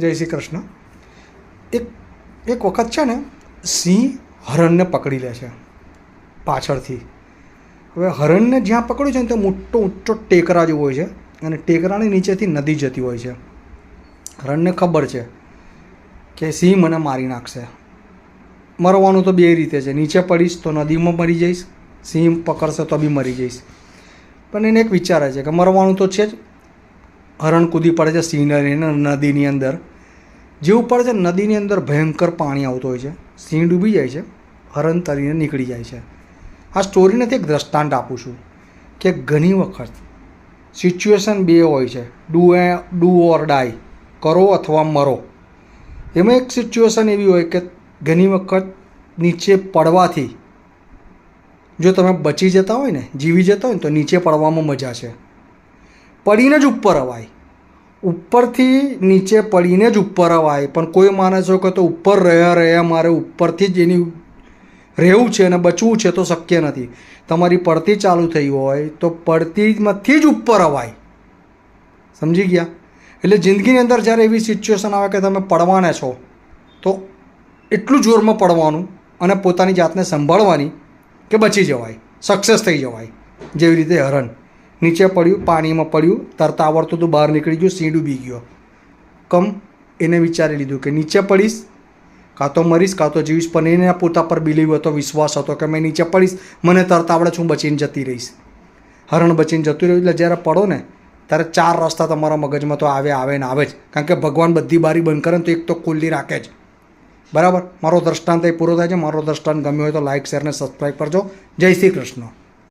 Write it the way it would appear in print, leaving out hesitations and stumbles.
જય શ્રી કૃષ્ણ. એક વખત છે ને સિંહ હરણને પકડી લે છે પાછળથી. હવે હરણને જ્યાં પકડ્યું છે ને તો મોટો ઊંચો ટેકરા જેવો હોય છે અને ટેકરાની નીચેથી નદી જતી હોય છે. હરણને ખબર છે કે સિંહ મને મારી નાખશે. મરવાનું તો બે રીતે છે, નીચે પડીશ તો નદીમાં મરી જઈશ, સિંહ પકડશે તો બી મરી જઈશ. પણ એને એક વિચારે છે કે મરવાનું તો છે જ. હરણ કૂદી પડે છે સિંહને લઈને નદીની અંદર. જેવું પડે છે નદીની અંદર ભયંકર પાણી આવતું હોય છે, સિંહ ડૂબી જાય છે, હરણ તરીને નીકળી જાય છે. આ સ્ટોરીનેથી એક દ્રષ્ટાંત આપું છું કે ઘણી વખત સિચ્યુએશન બે હોય છે, ડુ ઓર ડાય, કરો અથવા મરો. એમાં એક સિચ્યુએશન એવી હોય કે ઘણી વખત નીચે પડવાથી જો તમે બચી જતા હોય ને, જીવી જતા હોય ને, તો નીચે પડવામાં મજા છે. પડીને જ ઉપર અવાય, ઉપરથી નીચે પડીને જ ઉપર અવાય. પણ કોઈ માને છે કે તો ઉપર રહ્યા મારે ઉપરથી જ એની રહેવું છે અને બચવું છે તો શક્ય નથી. તમારી પડતી ચાલુ થઈ હોય તો પડતીમાંથી જ ઉપર અવાય. સમજી ગયા? એટલે જિંદગીની અંદર જ્યારે એવી સિચ્યુએશન આવે કે તમે પડવાના છો તો એટલું જોરમાં પડવાનું અને પોતાની જાતને સંભાળવાની કે બચી જવાય, સક્સેસ થઈ જવાય. જેવી રીતે હરણ નીચે પડ્યું, પાણીમાં પડ્યું, તરતા આવડતું તો બહાર નીકળી ગયું, સિંહ ડૂબી ગયો. એને વિચારી લીધું કે નીચે પડીશ કાં તો મરીશ કાં તો જીવીશ. પણ એને પોતા પર બિલીવ હતો, વિશ્વાસ હતો કે મેં નીચે પડીશ, મને તરતા આવડે છું, બચીને જતી રહીશ. હરણ બચીને જતું રહ્યું. એટલે જ્યારે પડો ને ત્યારે ચાર રસ્તા તમારા મગજમાં તો આવે ને આવે જ. કારણ કે ભગવાન બધી બારી બંધ કરે ને તો એક તો ખુલ્લી રાખે જ. બરાબર? મારો દ્રષ્ટાંત એ પૂરો થાય છે. મારો દ્રષ્ટાંત ગમ્યો હોય તો લાઇક, શેર ને સબસ્ક્રાઈબ કરજો. જય શ્રી કૃષ્ણ.